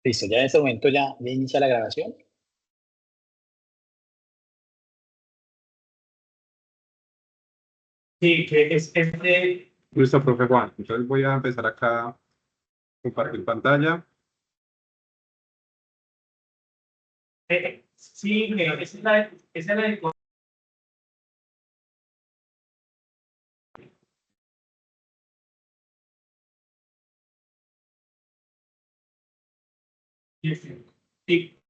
Listo, ya en este momento ya inicia la grabación. Sí, que es de... Listo, profe Juan. Entonces voy a empezar acá a compartir pantalla. sí, esa es la de... Sí,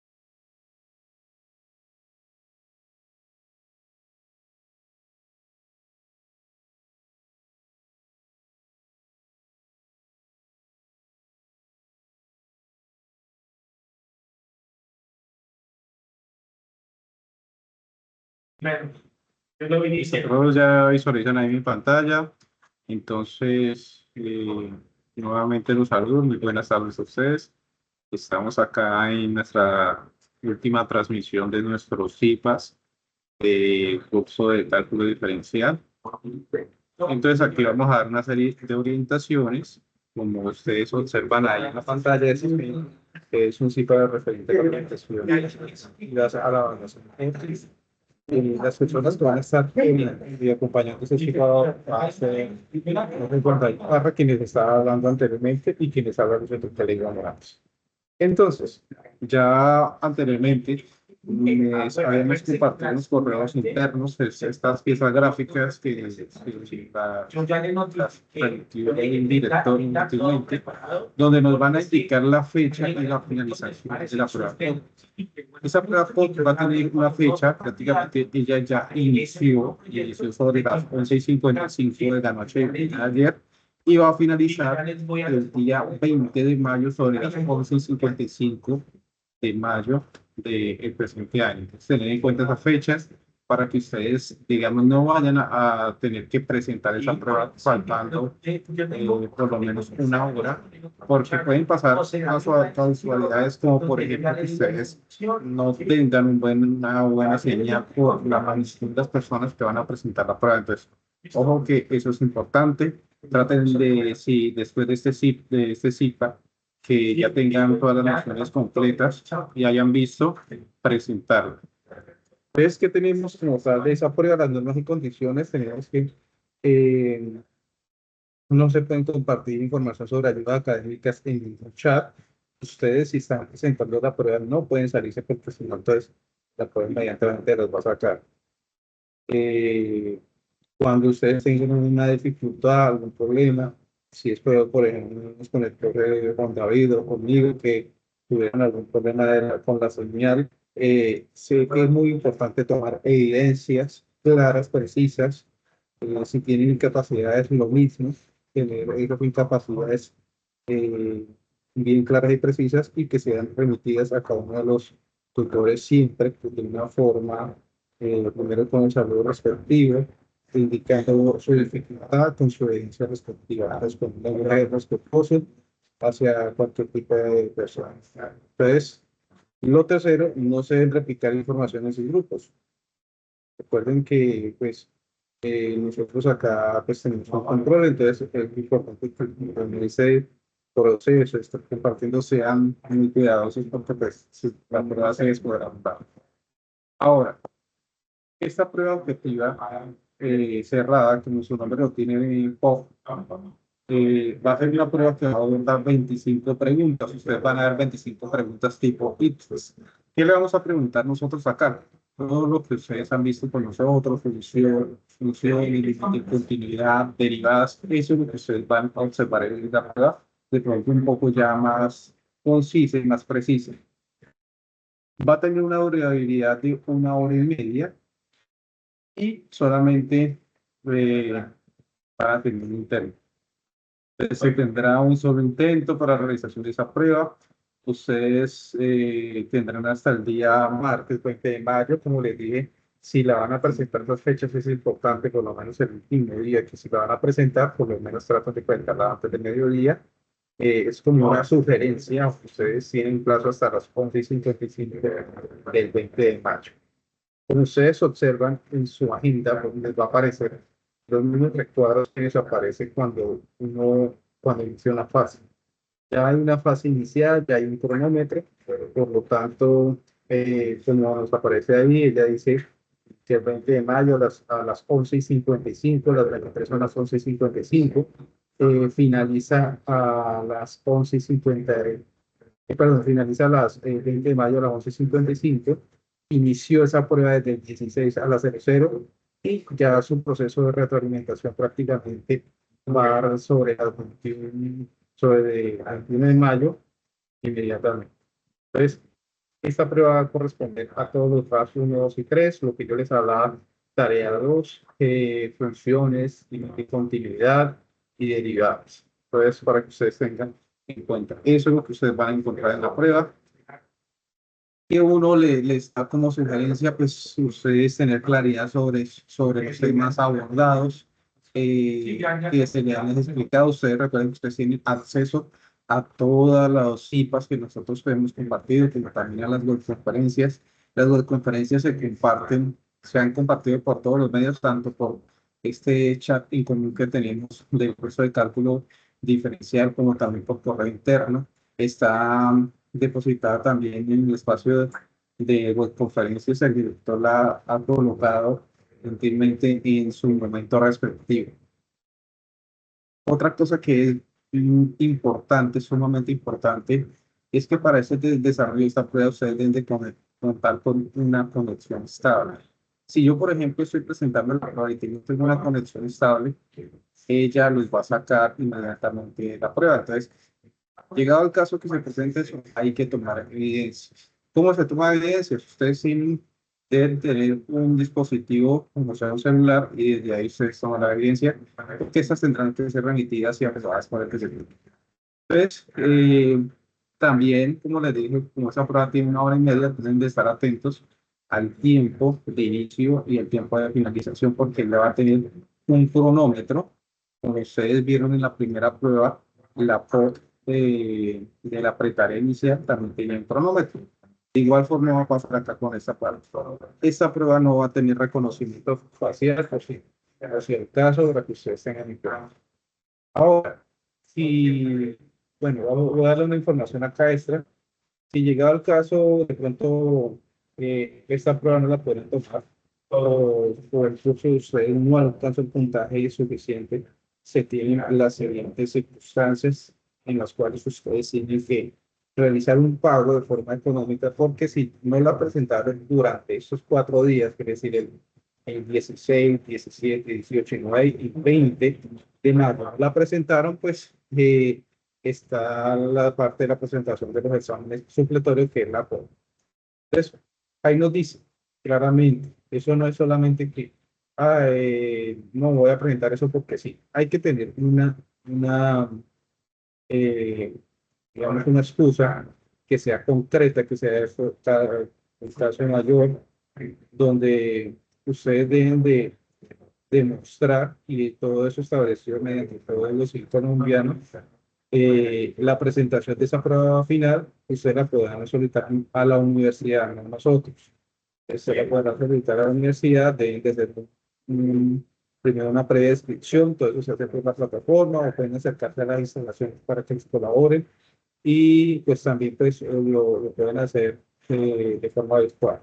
bueno, yo lo vi Listo, diciendo. todos ya visualizan ahí mi pantalla. Entonces, nuevamente los saludo. Muy buenas tardes a ustedes. Estamos acá en nuestra última transmisión de nuestros CIPAS de curso de cálculo diferencial. Entonces, aquí vamos a dar una serie de orientaciones. Como ustedes observan ahí en la pantalla, que es un CIPA de referente a la orientación y a la evaluación. Las personas que van a estar y acompañando ese chico va a ser para quienes estaba hablando anteriormente y quienes hablan de Telegram Morales. Entonces, ya anteriormente habíamos compartido los correos internos, estas piezas gráficas Yo ya le noté remitió el director inútilmente, donde nos van a indicar la fecha y la finalización de la prueba. Esa prueba va a tener una fecha, prácticamente ella ya inició sobre las 11:55 de la noche de ayer y va a finalizar el día 20 de mayo sobre las 11:55 de mayo del presente año. Entonces, tener en cuenta esas fechas para que ustedes, digamos, no vayan a tener que presentar esa prueba faltando por lo menos una hora, porque pueden pasar casualidades como, por ejemplo, que ustedes no tengan una buena señal por la magnitud de las personas que van a presentar la prueba. Entonces, ojo que eso es importante. Traten de, si después de este CIPA, que ya tengan todas las nociones completas y hayan visto presentarlo. Entonces, ¿qué tenemos como tal de esa prueba? Las normas y condiciones, tenemos que no se pueden compartir información sobre ayudas académicas en ningún chat. Ustedes, si están presentando la prueba, no pueden salirse porque si no, entonces la prueba inmediatamente los va a sacar. Eh, Cuando ustedes tengan una dificultad, algún problema, si es por ejemplo con el profe Juan David o conmigo que tuvieran algún problema con la señal, sé que es muy importante tomar evidencias claras, precisas. Si tienen incapacidades, lo mismo, tener esas incapacidades eh, bien claras y precisas y que sean remitidas a cada uno de los tutores siempre de una forma, primero con el saludo respectivo, indicando su dificultad con su evidencia respectiva, respondiendo de manera respetuosa hacia cualquier tipo de persona. Entonces, lo tercero, no se deben replicar informaciones en grupos. Recuerden que, pues, nosotros acá, pues, tenemos un control, entonces es importante que en ese proceso, estar compartiendo, sean muy cuidadosos porque, pues, la prueba se les podrá dar. Ahora, esta prueba objetiva cerrada, como su nombre lo tiene POF, va a ser una prueba que va a abordar 25 preguntas. Ustedes van a ver 25 preguntas tipo IPSES. ¿Qué le vamos a preguntar nosotros acá? Todo lo que ustedes han visto con nosotros, función, continuidad, derivadas, eso es lo que ustedes van a observar en la prueba, de pronto un poco ya más concisa y más precisa. Va a tener una durabilidad de 1 hora y media y solamente para tener un interno. Se tendrá un solo intento para la realización de esa prueba. Ustedes tendrán hasta el día martes 20 de mayo, como les dije, si la van a presentar las fechas es importante, por lo menos el último día que si la van a presentar, por lo menos traten de presentarla antes de mediodía. Es como una sugerencia, ustedes tienen plazo hasta las 11:55 del 20 de mayo. Como ustedes observan en su agenda, pues, les va a aparecer los mismos recuadros que les aparece cuando inicia una fase. Ya hay una fase inicial, ya hay un cronómetro, por lo tanto, como nos aparece ahí, ella dice que el 20 de mayo a las 11:55, las 23 son las 11:55, finaliza a las 11:50, perdón, finaliza a las 20 de mayo a las 11:55, inició esa prueba desde el 16 a las 00 y ya su proceso de retroalimentación prácticamente va sobre las 21, sobre el 21 de mayo inmediatamente. Entonces, esta prueba va a corresponder a todos los pasos 1, 2 y 3, lo que yo les hablaba, tarea 2, funciones, límite de continuidad y derivadas. Entonces, para que ustedes tengan en cuenta. Eso es lo que ustedes van a encontrar en la prueba. Que uno les da como sugerencia, pues ustedes tener claridad sobre los temas abordados, que se les han explicado. Ustedes recuerden que ustedes tienen acceso a todas las IPAs que nosotros hemos compartido, como también a las webconferencias. Las webconferencias se han compartido por todos los medios, tanto por este chat en común que tenemos del curso de cálculo diferencial, como también por correo interno. Está depositada también en el espacio de webconferencias. El director la ha colocado gentilmente en su momento respectivo. Otra cosa que es importante, sumamente importante, es que para ese desarrollo de esta prueba ustedes deben de contar con una conexión estable. Si yo, por ejemplo, estoy presentando la prueba y tengo una conexión estable, ella los va a sacar inmediatamente de la prueba. Entonces, llegado el caso que se presente eso, hay que tomar evidencias. ¿Cómo se toma evidencias? Ustedes deben tener un dispositivo, como sea un celular, y desde ahí ustedes toman la evidencia, porque estas tendrán que ser remitidas y aprobadas por el PCT. Entonces, también, como les dije, como esa prueba tiene 1 hora y media, deben de estar atentos al tiempo de inicio y el tiempo de finalización, porque le va a tener un cronómetro. Como ustedes vieron en la primera prueba, la POT de la pretaria inicial también tenía un cronómetro. De igual forma va a pasar acá con esta parte. Esta prueba no va a tener reconocimiento facial, así el caso para que ustedes tengan en cuenta. Ahora, si, bueno, voy a darle una información acá extra. Si llegado el caso, de pronto esta prueba no la pueden tomar o el curso de ustedes no alcanza el puntaje suficiente, se tienen las siguientes circunstancias en las cuales ustedes tienen que realizar un pago de forma económica, porque si no la presentaron durante estos 4 días, es decir, el 16, 17, 18, 9 y 20 de mayo, la presentaron, pues está la parte de la presentación de los exámenes supletorios, que es la prueba. Entonces, ahí nos dice claramente, eso no es solamente que, no voy a presentar eso porque sí, hay que tener una eh, digamos, una excusa que sea concreta, que sea el caso mayor, donde ustedes deben de demostrar, y todo eso establecido mediante todos los colombianos, la presentación de esa prueba final, ustedes la podrán solicitar a la universidad, no a nosotros. Ustedes la podrán solicitar a la universidad, deben de hacer primero una previa descripción, todo eso se hace por la plataforma, o pueden acercarse a las instalaciones para que les colaboren, y pues también pues, lo pueden hacer de forma virtual.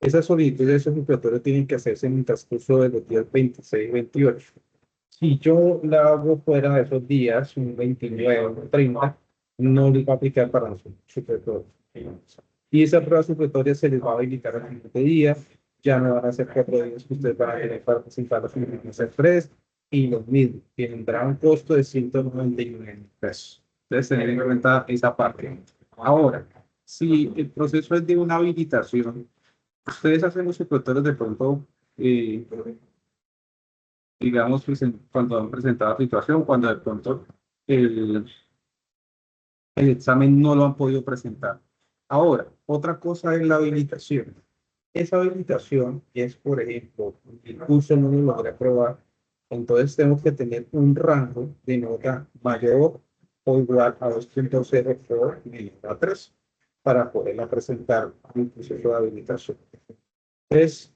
Esas solicitudes de esos supletorios tienen que hacerse en el transcurso de los días 26 y 28. Si yo la hago fuera de esos días, un 29 o un 30, no les va a aplicar para los supletorios. Y esa prueba supletoria se les va a habilitar al siguiente día. Ya no van a ser 4 días que ustedes van a tener para presentar la finalización 3, y los mismos tendrán un costo de 199 pesos. Entonces, tener en cuenta esa parte. Ahora, si el proceso es de una habilitación, ustedes hacen los supletorios de pronto, digamos, cuando han presentado la situación, cuando de pronto el, el examen no lo han podido presentar. Ahora, otra cosa es la habilitación. Esa habilitación es, por ejemplo, el curso no lo logré aprobar, entonces tenemos que tener un rango de nota mayor o igual a 2.0 por a 3 para poderla presentar en el proceso de habilitación. Entonces,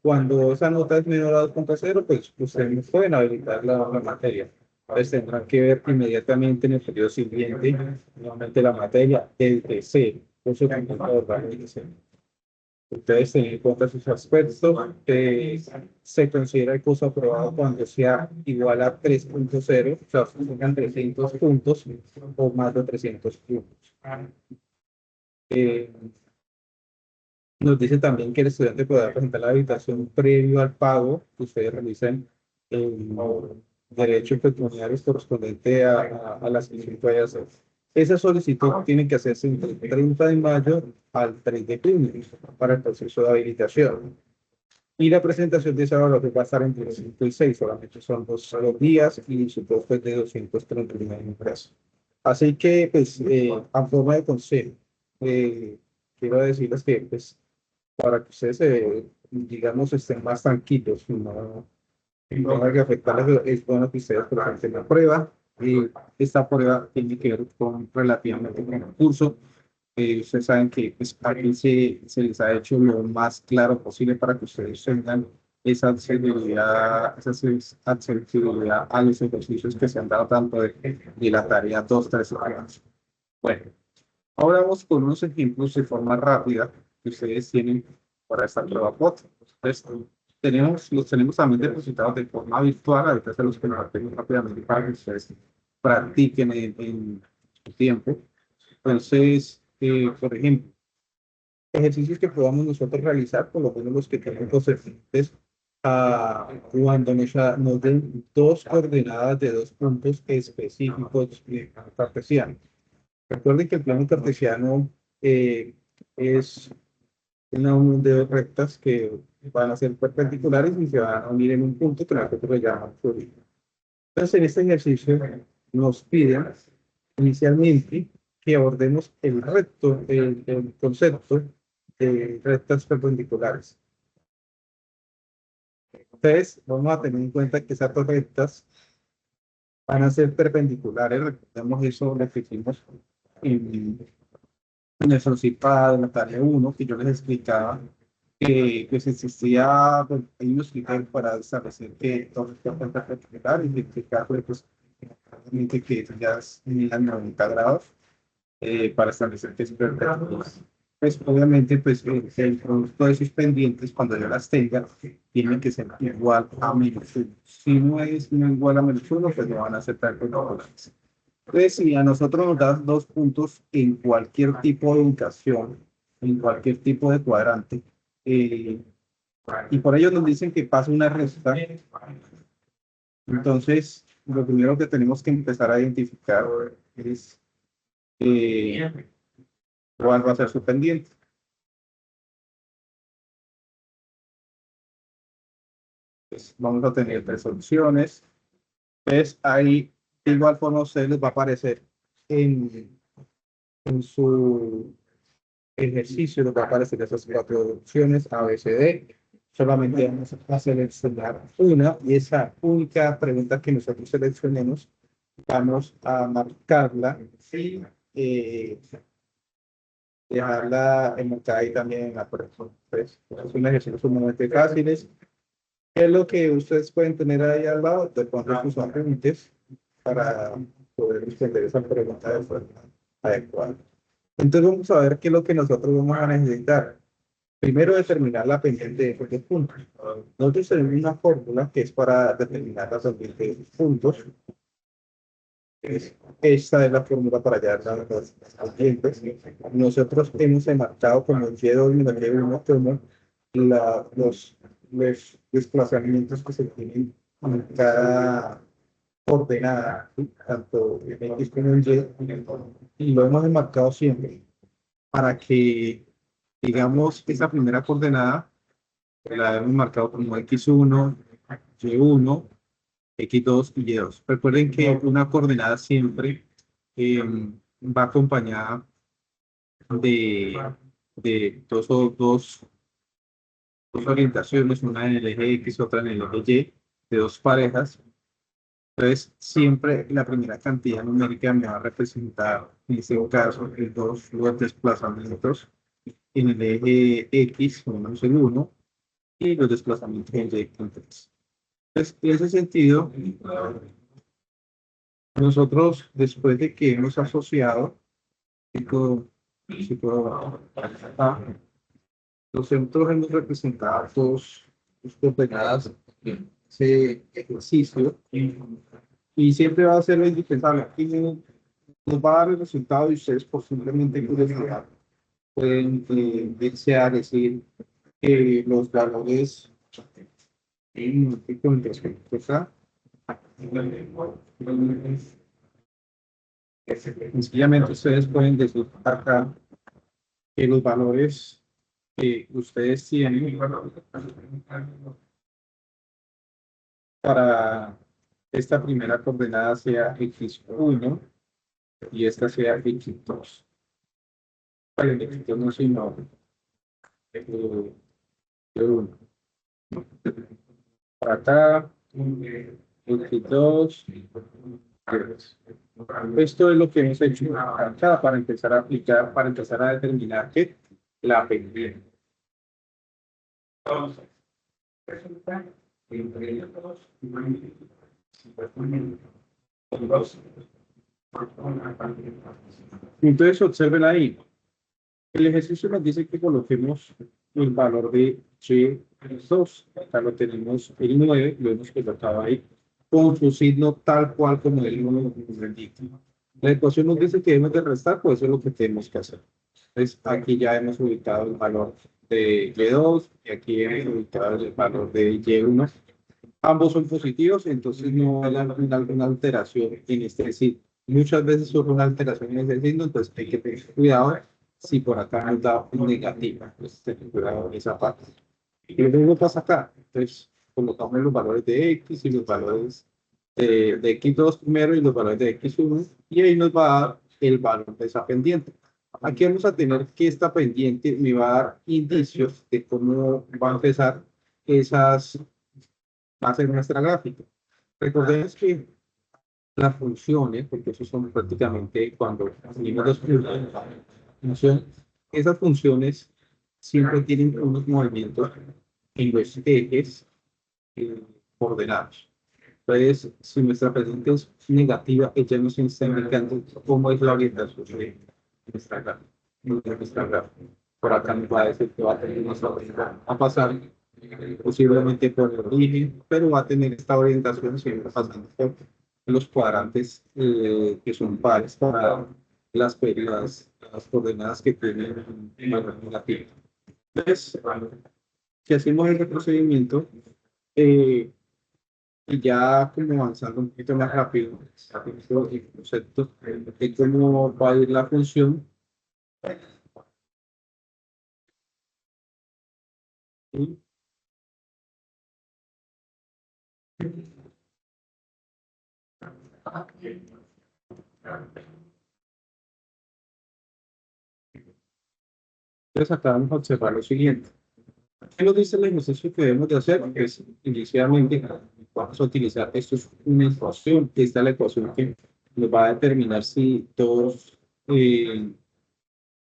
cuando esa nota es menor a 2.0, pues ustedes no pueden habilitar la materia. Entonces tendrán que ver inmediatamente en el periodo siguiente, nuevamente la materia desde cero, por su conjunto de organización. Ustedes tener en cuenta sus aspectos. Se considera el curso aprobado cuando sea igual a 3.0, o sea, si tengan 300 puntos o más de 300 puntos. Eh, Nos dice también que el estudiante podrá presentar la habilitación previo al pago que ustedes realicen el derecho pecuniarios correspondiente a la solicitud que vaya a hacer. Esa solicitud tiene que hacerse entre el 30 de mayo al 3 de junio para el proceso de habilitación. Y la presentación de esa evaluación va a estar entre 5 y 6, solamente son dos días y su costo es de 239 pesos. Así que, pues, a forma de consejo, quiero decirles que, pues, para que ustedes, digamos, estén más tranquilos, no hay que afectarles, es bueno que ustedes presenten la prueba. Y esta prueba tiene que ver con relativamente con el curso. Ustedes saben que pues, aquí se les ha hecho lo más claro posible para que ustedes tengan esa accesibilidad a los ejercicios que se han dado tanto de la tarea 2, 3 y 4. Bueno, ahora vamos con unos ejemplos de forma rápida que ustedes tienen para esta prueba POT. Entonces, los tenemos también depositados de forma virtual, ahorita se los compartimos rápidamente para que ustedes practiquen en su tiempo. Entonces, por ejemplo, ejercicios que podamos nosotros realizar, por lo menos los que tenemos concernientes cuando nos den dos coordenadas de dos puntos específicos cartesianos. Recuerden que el plano cartesiano es una unión de dos rectas que van a ser perpendiculares y se van a unir en un punto que nosotros le llamamos origen. Entonces, en este ejercicio nos piden inicialmente que abordemos el concepto de rectas perpendiculares. Entonces, vamos a tener en cuenta que esas dos rectas van a ser perpendiculares. Recordemos eso, lo que hicimos en el solicitud en la tarea 1, que yo les explicaba que pues existía, pues, hay unos criterios para establecer que dos rectas son perpendiculares y explicar pues, que ya es en 90 grados. Para establecer que es perfecto. Pues obviamente, pues el producto de sus pendientes, cuando yo las tenga, tienen que ser igual a -1. Si no es no igual a -1, pues no van a aceptar perpendiculares. Entonces, si a nosotros nos dan dos puntos en cualquier tipo de ubicación, en cualquier tipo de cuadrante, y por ello nos dicen que pasa una recta, entonces lo primero que tenemos que empezar a identificar es cuál va a ser su pendiente. Pues vamos a tener tres opciones. Entonces, ahí, de igual forma, a ustedes les va a aparecer en su ejercicio, les va a aparecer esas cuatro opciones, A, B, C, D. Solamente vamos a seleccionar una y esa única pregunta que nosotros seleccionemos, vamos a marcarla y dejarla enmarcada ahí también en la prueba. Pues, es un ejercicio sumamente fácil. ¿Qué es lo que ustedes pueden tener ahí al lado? De pronto sus apuntes para poder responder esa pregunta de forma adecuada. Entonces vamos a ver qué es lo que nosotros vamos a necesitar. Primero, determinar la pendiente de esos puntos. Nosotros tenemos una fórmula que es para determinar la pendiente de esos puntos. Esta es la fórmula para hallar las pendientes. Nosotros hemos enmarcado como Y2 menos Y1 como los desplazamientos que se tienen en cada coordenada, tanto en X como en Y, y lo hemos enmarcado siempre para que, digamos, esa primera coordenada la hemos marcado como X1, Y1, X2 y Y2. Recuerden que una coordenada siempre va acompañada de dos orientaciones, una en el eje X, otra en el eje Y, de dos parejas. Entonces, siempre la primera cantidad numérica me va a representar, en este caso, los desplazamientos en el eje X, menos el 1, y los desplazamientos en Y con 3. Entonces, en ese sentido, Nosotros, después de que hemos asociado ciclo, ciclo A, nosotros hemos representado dos coordenadas en ese ejercicio y siempre va a ser lo indispensable. Aquí nos va a dar el resultado y ustedes por simplemente curiosidad pueden desear decir que los valores con respecto a sencillamente ustedes pueden decir acá que los valores que ustedes tienen para esta primera coordenada sea x1 y esta sea x2. Para el x2 no sino uno. Para acá, x2. Esto es lo que hemos hecho acá para empezar a aplicar, para empezar a determinar que la pendiente. Entonces observen ahí. El ejercicio nos dice que coloquemos el valor de y2. Acá lo tenemos el 9, lo hemos colocado ahí con su signo tal cual como el 1 nos indica. La ecuación nos dice que debemos de restar, pues eso es lo que tenemos que hacer. Entonces aquí ya hemos ubicado el valor de y2 y aquí hemos ubicado el valor de y1. Ambos son positivos, entonces no hay alguna alteración en este signo. Muchas veces surge una alteración en este signo, entonces hay que tener cuidado si por acá nos da un negativo. Entonces tener cuidado en esa parte. Y luego pasa acá. Entonces colocamos los valores de x y los valores de x2 primero y los valores de x1 y ahí nos va a dar el valor de esa pendiente. Aquí vamos a tener que esta pendiente me va a dar indicios de cómo va a empezar esas, va a ser nuestra gráfica. Recordemos que las funciones, porque eso son prácticamente cuando unimos dos funciones, esas funciones siempre tienen unos movimientos en los ejes ordenados. Entonces, si nuestra pendiente es negativa, ella nos está indicando cómo es la orientación de nuestra gráfica. Por acá nos va a decir que va a tener a pasar posiblemente por el origen, pero va a tener esta orientación siempre pasando por los cuadrantes que son pares para las coordenadas que tienen valor negativo. Entonces, si hacemos este procedimiento, y ya como avanzando un poquito más rápido, el concepto de cómo va a ir la función. ¿Sí? Entonces acá vamos a observar lo siguiente. ¿Qué nos dice el ejercicio que debemos de hacer? Pues inicialmente vamos a utilizar, esto es una ecuación, esta es la ecuación que nos va a determinar si todos,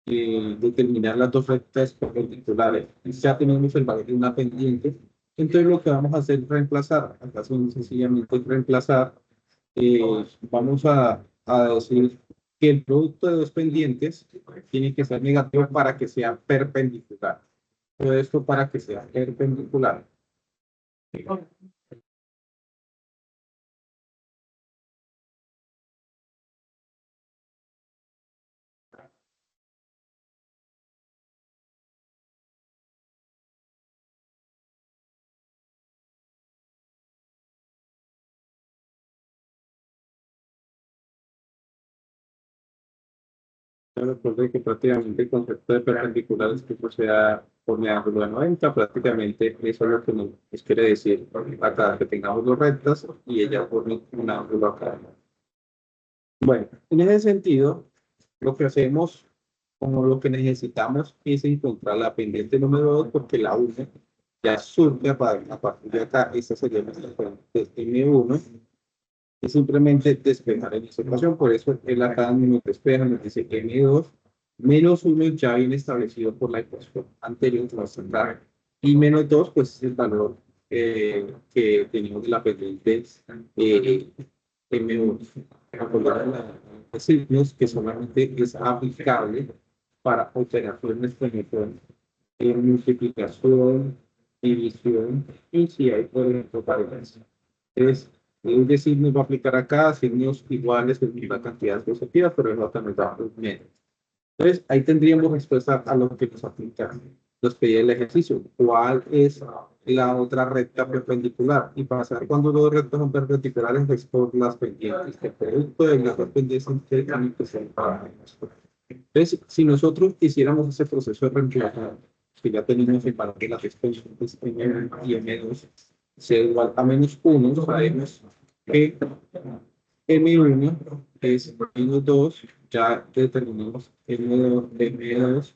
determinar las dos rectas perpendiculares. Ya tenemos el valor de una pendiente, entonces lo que vamos a hacer es reemplazar, acá son sencillamente reemplazar, vamos a decir que el producto de dos pendientes tiene que ser negativo para que sea perpendicular. Todo esto para que sea perpendicular. Recuerden que prácticamente el concepto de perpendicular es que sea por mi ángulo de 90, prácticamente eso es lo que nos quiere decir acá, que tengamos dos rectas y ella forme un ángulo acá. Bueno, en ese sentido, lo que hacemos, como lo que necesitamos es encontrar la pendiente número 2, porque la 1 ya surge a partir de acá, esta sería nuestra pendiente M1, y simplemente despejar en esta ecuación, por eso él acá nos despeja, nos dice M2 menos 1 ya viene establecido por la ecuación anterior que nos tendrá, y menos 2 pues es el valor que tenemos de la pendiente M1. de signos que solamente es aplicable para operaciones que son multiplicación, división y si hay, por ejemplo, parejas. Es decir, nos va a aplicar acá signos iguales en la cantidad positiva, pero no también da un menos. Entonces, ahí tendríamos respuesta a lo que nos aplica. Nos pedía el ejercicio. ¿Cuál es la otra recta perpendicular? Y para saber cuándo dos rectas son perpendiculares es por las pendientes. El producto de las dos pendientes que se paralelas. Entonces, si nosotros hiciéramos ese proceso de reemplazo, que ya tenemos en para que las exponentes M1 y M2 sea igual a -1, sabemos que M1 es -2, ya determinamos M2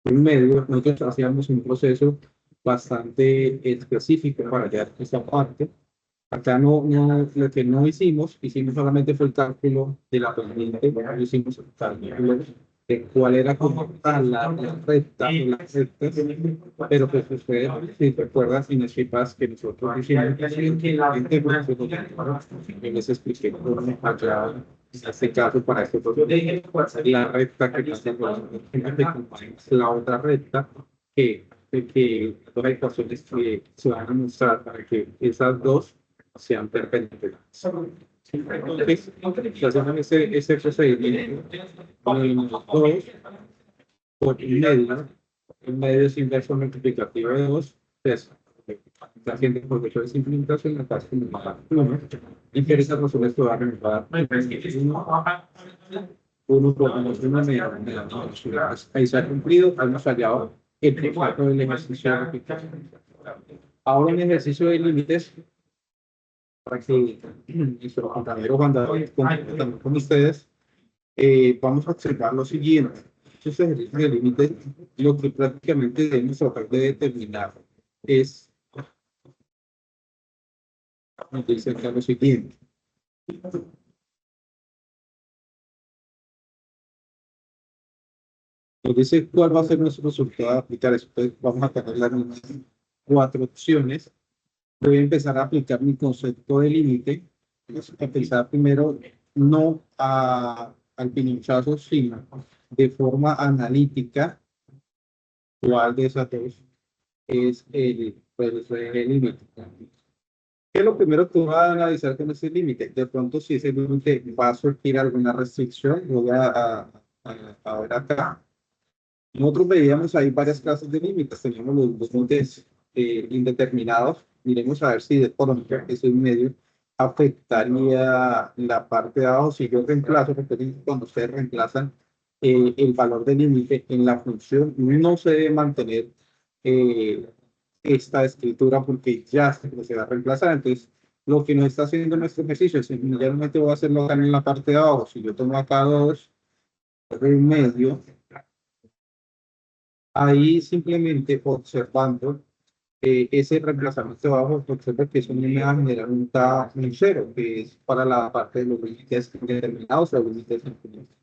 en medio. Nosotros hacíamos un proceso bastante específico para hallar esa parte. Acá lo que no hicimos solamente fue el cálculo de la pendiente, no hicimos el cálculo de cuál era como tal la recta, pero pues ustedes, si recuerdan, si no sepas que nosotros hicimos yo les expliqué cómo allá, en este caso, para este proceso, la recta que pasa por la otra recta que las ecuaciones que se van a mostrar para que esas dos sean perpendiculares. Entonces, si hacemos ese procedimiento, -2 por el medio es inverso multiplicativo de 2, es la siguiente progresión de simplificación, la tasa de 1, y que esas razones te van a dar 1 por 1 ahí se ha cumplido, hemos hallado el proceso del ejercicio de multiplicación. Ahora en ejercicio de límites, para que nuestro compañero Juan David también con ustedes, vamos a observar lo siguiente. Estos ejercicios de límites, lo que prácticamente debemos tratar de determinar es, nos dice acá lo siguiente. Nos dice cuál va a ser nuestro resultado de aplicar eso. Entonces, vamos a tener las mismas 4 opciones. Voy a empezar a aplicar mi concepto de límite. Vamos a pensar primero no al pinochazo, sino de forma analítica, cuál de esas dos es el límite. ¿Qué es lo primero que voy a analizar con ese límite? De pronto, si ese límite va a surgir alguna restricción, voy a ver acá. Nosotros veíamos ahí varias clases de límites. Teníamos los límites indeterminados. Miremos a ver si de pronto ese medio afectaría la parte de abajo. Si yo reemplazo, porque cuando ustedes reemplazan el valor del límite en la función, no se debe mantener esta escritura porque ya se va a reemplazar. Entonces, lo que nos está haciendo nuestro ejercicio es inmediatamente voy a hacerlo acá en la parte de abajo. Si yo tomo acá 2, en medio, ahí simplemente observando ese reemplazamiento de abajo, observa que eso me va a generar un cero, que es para la parte de los límites determinados o límites infinitos.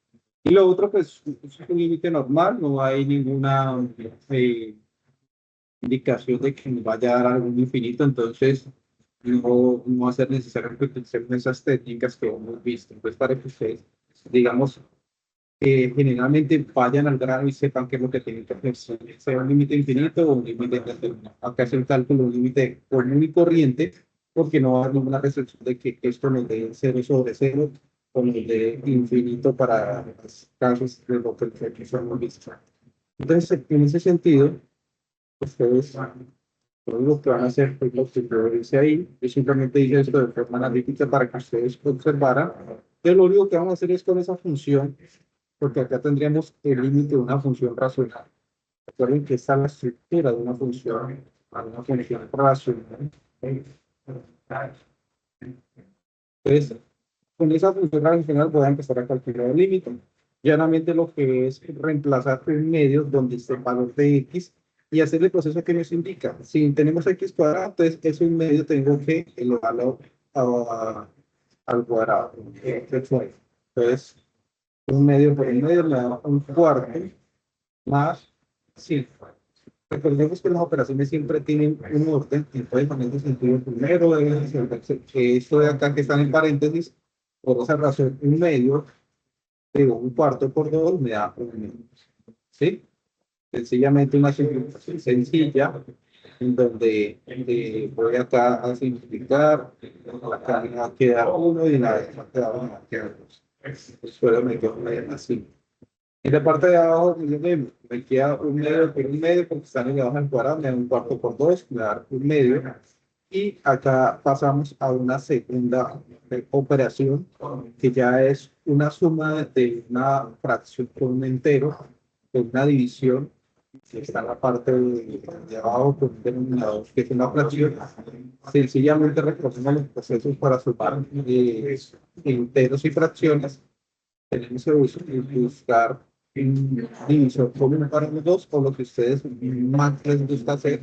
Y lo otro, pues, es un límite normal, no hay ninguna indicación de que nos vaya a dar algún infinito, entonces no va a ser necesario utilizar esas técnicas que hemos visto. Entonces, para que ustedes, digamos, generalmente vayan al grano y sepan qué es lo que tienen que hacer, sea un límite infinito o un límite determinado. Acá es el cálculo, un límite común y corriente, porque no va a haber ninguna restricción de que esto nos dé 0 sobre 0 o nos dé infinito para los casos de lo que hemos visto. Entonces, en ese sentido, ustedes todo lo que van a hacer es lo que yo hice ahí. Yo simplemente hice esto de forma analítica para que ustedes observaran. Entonces, lo único que vamos a hacer es con esa función, porque acá tendríamos el límite de una función racional. Recuerden que esta es la estructura de una función racional. Entonces, con esa función racional voy a empezar a calcular el límite. Llanamente lo que es reemplazar en medio donde esté el valor de x y hacer el proceso que nos indica. Si tenemos x cuadrado, entonces eso en medio tengo que elevarlo al cuadrado. Entonces, un medio por un medio me da un cuarto más 5. Recordemos que las operaciones siempre tienen un orden, entonces en ese sentido, primero deben ser que esto de acá que están en paréntesis Por esa razón, un medio, digo, un cuarto por 2 me da un medio. ¿Sí? Sencillamente una simplificación sencilla, en donde voy acá a simplificar, acá me va a quedar 1 y la de abajo me va a quedar 2. Solo me quedo así. En la parte de abajo me queda un medio por un medio, porque están elevados al cuadrado, me da un cuarto por 2, me da un medio. Y acá pasamos a una segunda operación, que ya es una suma de una fracción con un entero, de una división, que está en la parte de abajo con un denominador, que es una fracción. Sencillamente reconocemos los procesos para sumar enteros y fracciones. Tenemos que buscar un divisor común para los dos, o lo que ustedes más les gusta hacer,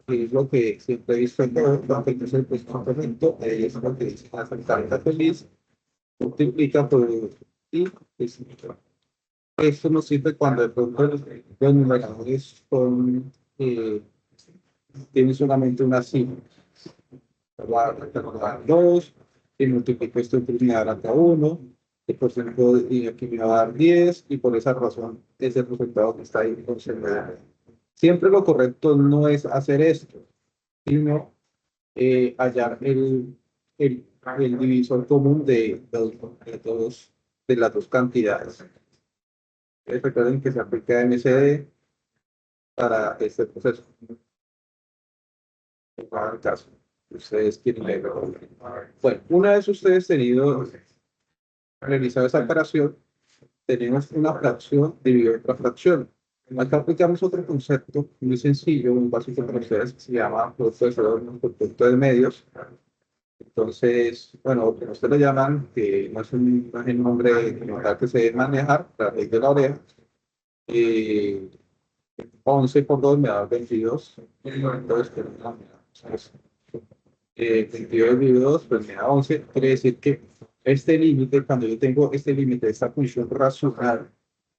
que es lo que siempre he visto en todo, lo que es el complemento, es lo que dice la carta feliz, multiplica por y pues, esto nos sirve cuando de pronto los numeradores son, tienen solamente una cifra. Va a recordar 2, y multiplico esto entre unidad acá 1, el porcentaje y aquí me va a dar 10, y por esa razón es el resultado que está ahí conservado. Siempre lo correcto no es hacer esto, sino hallar el divisor común de las dos cantidades. Recuerden que se aplica MCD para este proceso. En el caso, ustedes quieren leerlo. Bueno, una vez ustedes realizado esa operación, tenemos una fracción dividida otra fracción. Acá aplicamos otro concepto muy sencillo, muy básico para ustedes, que se llama producto de fenómenos por producto de medios. Entonces, bueno, como ustedes lo llaman, que no es un nombre como tal que se debe manejar, la ley de la oreja. 11 por 2 me da 22. Entonces, 22 dividido 2, pues me da 11. Quiere decir que este límite, cuando yo tengo este límite de esta función racional,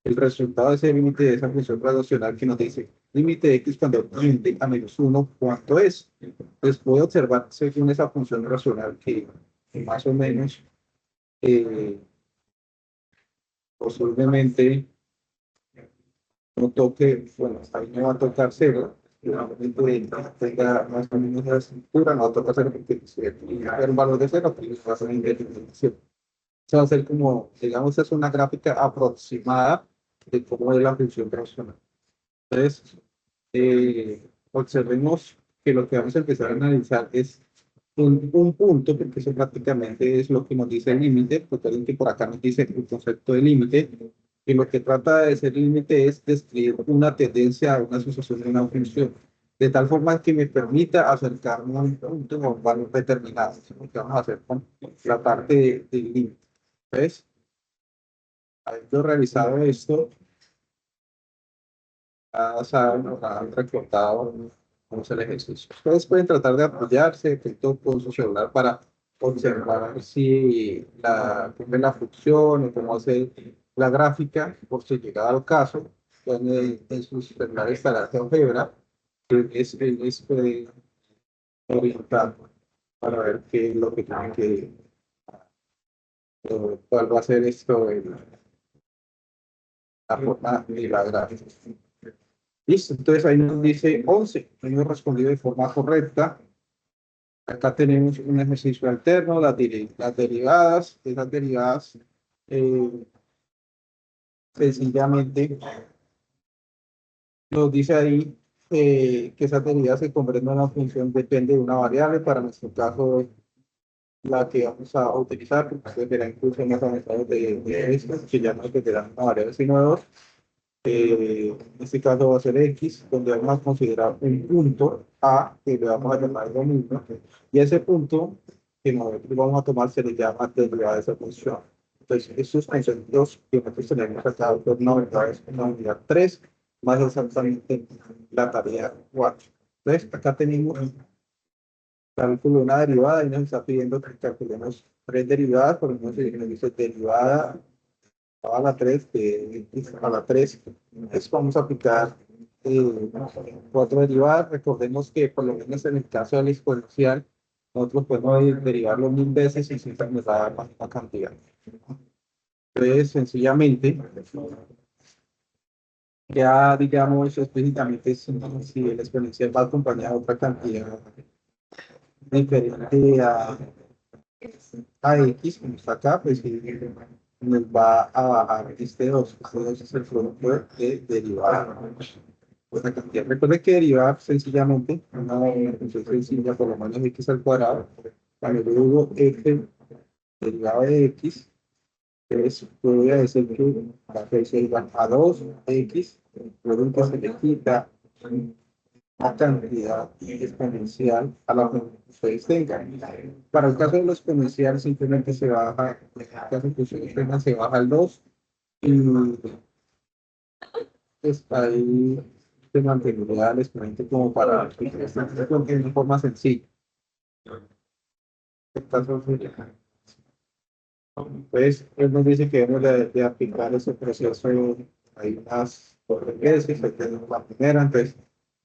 el resultado de ese límite de esa función racional que nos dice límite de x cuando tiende a -1, ¿cuánto es? Pues puedo observar según esa función racional que más o menos posiblemente no toque, bueno, ahí me va a tocar 0, probablemente tenga más o menos la estructura, no va a tocar 0 porque si hay un valor de 0, pues va a ser indeterminación. Eso va a ser como, digamos, es una gráfica aproximada de cómo es la función racional. Entonces, observemos que lo que vamos a empezar a analizar es un punto, porque eso prácticamente es lo que nos dice el límite, porque que por acá nos dice el concepto de límite, y lo que trata de ser límite es describir una tendencia a una asociación de una función, de tal forma que me permita acercarme a un punto o un valor determinado. Eso es lo que vamos a hacer con la parte del límite. ¿Ves? Habiendo realizado esto, han recortado cómo es el ejercicio. Ustedes pueden tratar de apoyarse con su celular para observar si cómo es la función o cómo hace la gráfica, por si llegado al caso, en sus celulares estará GeoGebra, que es orientar para ver qué es lo que tienen que, cuál va a ser esto, la forma de la gráfica. Listo, entonces ahí nos dice 11, hemos respondido de forma correcta. Acá tenemos un ejercicio alterno, las derivadas, esas derivadas sencillamente nos dice ahí que esas derivadas se comprenden en una función, depende de una variable, para nuestro caso la que vamos a utilizar, porque ustedes verán incluso más avanzados de esto, que ya no dependerán una variable sino de dos. En este caso va a ser X, donde vamos a considerar un punto A, que le vamos a llamar lo mismo, y ese punto que nosotros vamos a tomar se le llama derivada de esa función. Entonces, estos conceptos que nosotros tenemos acá, pues una unidad 3, más exactamente la tarea 4. Entonces, acá tenemos cálculo de una derivada y nos está pidiendo que calculemos tres derivadas, por ejemplo, si nos dice derivada a la 3, que a la 3, entonces vamos a aplicar cuatro derivadas. Recordemos que por lo menos en el caso del exponencial, nosotros podemos derivarlo 1000 veces y siempre nos va a dar la misma cantidad. Entonces, sencillamente, ya digamos explícitamente si el exponencial va acompañado de otra cantidad diferente a X, como está acá, pues sí, nos va a bajar este 2. Este 2 es el producto de derivada. Esta cantidad. Recuerden que derivar sencillamente, una función sencilla, por lo menos x al cuadrado, cuando yo digo f derivado de x, es, voy a decir que la raíz es igual a 2x, luego que se le quita la cantidad exponencial a la que ustedes tengan. Para el caso de lo exponencial, simplemente se baja, en el caso que ustedes tengan, se baja el 2 y está ahí se mantendría el exponente como para que de una forma sencilla. Pues él nos dice que debemos de aplicar ese proceso. Hay unas veces, hay que hacer la primera, entonces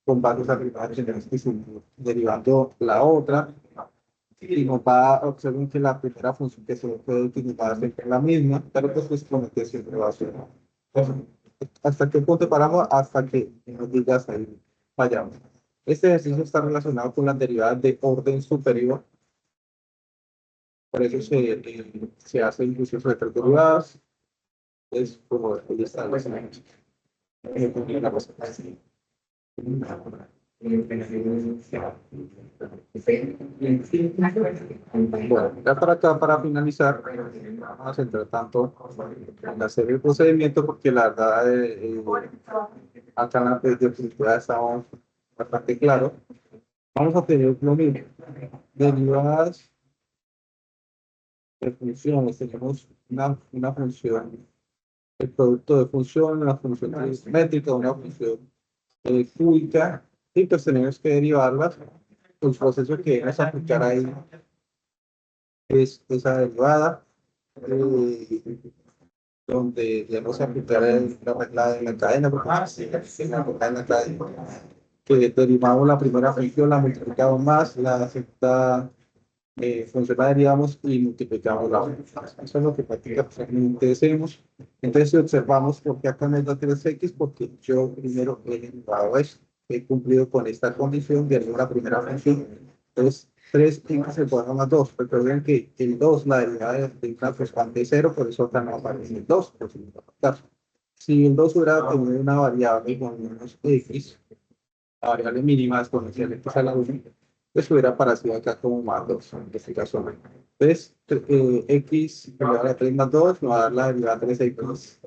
con varios aplicados tenemos que seguir derivando la otra y nos va a observar que la primera función que se puede utilizar siempre es la misma, pero pues exponente siempre va a ser. Entonces, ¿hasta qué punto paramos? Hasta que nos digas ahí fallamos. Este ejercicio está relacionado con las derivadas de orden superior. Por eso se hace incluso sobre tres derivadas. Es como ya está la cosa. Bueno, ya para acá, para finalizar, vamos a centrar tanto en hacer el procedimiento porque la verdad, acá en la diapositiva estamos bastante claro. Vamos a tener lo mismo, derivadas de funciones. Tenemos una función, el producto de función, una función aritmétrica, una función cúbica, y pues tenemos que derivarlas. El proceso que vamos a aplicar ahí es esa derivada, donde vamos a aplicar la regla de la cadena, porque la regla de la cadena, que derivamos la primera función, la multiplicamos más, la segunda función la derivamos y multiplicamos la función. Eso es lo que prácticamente hacemos. Entonces, si observamos por qué acá me da 3x, porque yo primero he derivado esto, he cumplido con esta condición de la primera función. Entonces, 3x al cuadrado más 2. Recuerden que el 2, la derivada de una constante es 0, por eso acá no aparece el 2. Si el 2 hubiera tenido una variable con menos x, la variable mínima exponencial x a la 1, pues hubiera aparecido acá como más 2, en este caso. Entonces, x elevado a 3 más 2 nos va a dar la derivada 3x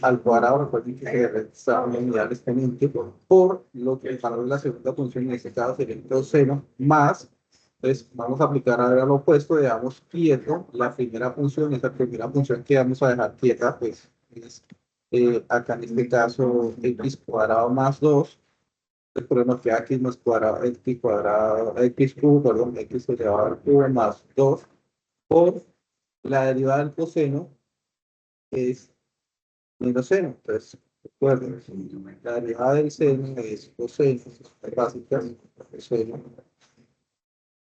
al cuadrado. Recuerden que se resta una unidad del exponente por lo que el valor de la segunda función en este caso sería el coseno más. Entonces, vamos a aplicar ahora lo opuesto, dejamos quieto la primera función, esa primera función que vamos a dejar quieta, pues es acá en este caso x cuadrado más 2. Pero nos queda x más cuadrado, x cuadrado, x cubo, perdón, x elevado al cubo más 2 por la derivada del coseno, que es menos seno. Entonces, recuerden, la derivada del seno es coseno, es básica, coseno,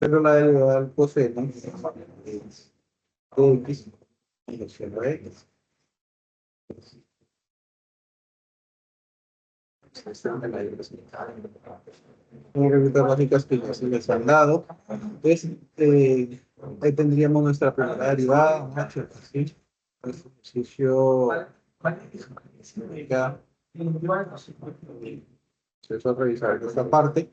pero la derivada del coseno es x menos seno de x. Preguntas básicas que ya se les han dado. Entonces, ahí tendríamos nuestra primera derivada, ¿sí? Ejercicio eso a revisar esta parte.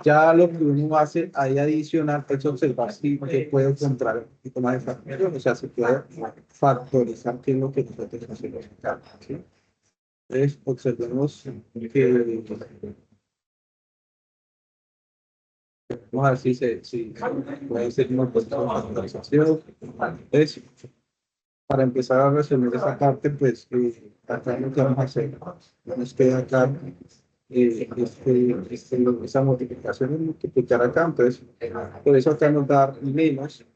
Ya lo que uno hace ahí adicional es observar si puede encontrar un poquito más de factorización, o sea, se puede factorizar qué es lo que nosotros hacemos acá, ¿sí? Entonces, observemos que vamos a ver si puede ser una cuestión de factorización. Entonces, para empezar a resolver esa parte, pues acá lo que vamos a hacer, nos queda acá esa multiplicación es multiplicar acá, entonces por eso acá nos da menos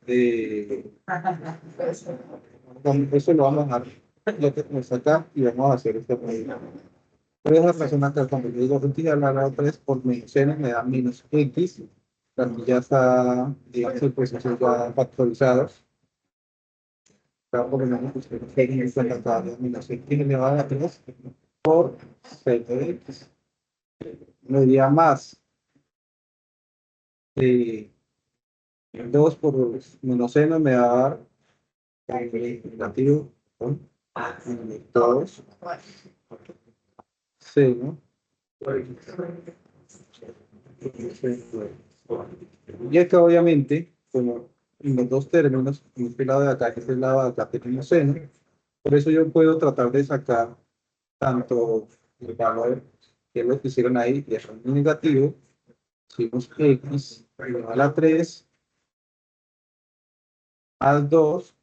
eso lo vamos a dejar lo que nos acá y vamos a hacer este problema. Por esa razón acá cuando yo digo multiplicar la 3 por menos n me da menos x Aquí ya está, digamos, el proceso ya factorizado. Acá por lo menos ustedes tienen en cuenta cada denominación que elevada a 3 por 6 de x. Me diría más 2 por menos n me va a dar negativo con 2 c, ¿no? Y acá obviamente, como en los dos términos, en este lado de acá y este lado de acá tenemos seno, por eso yo puedo tratar de sacar tanto el valor que es lo que hicieron ahí, y es un negativo, hicimos x igual a la 3 al 2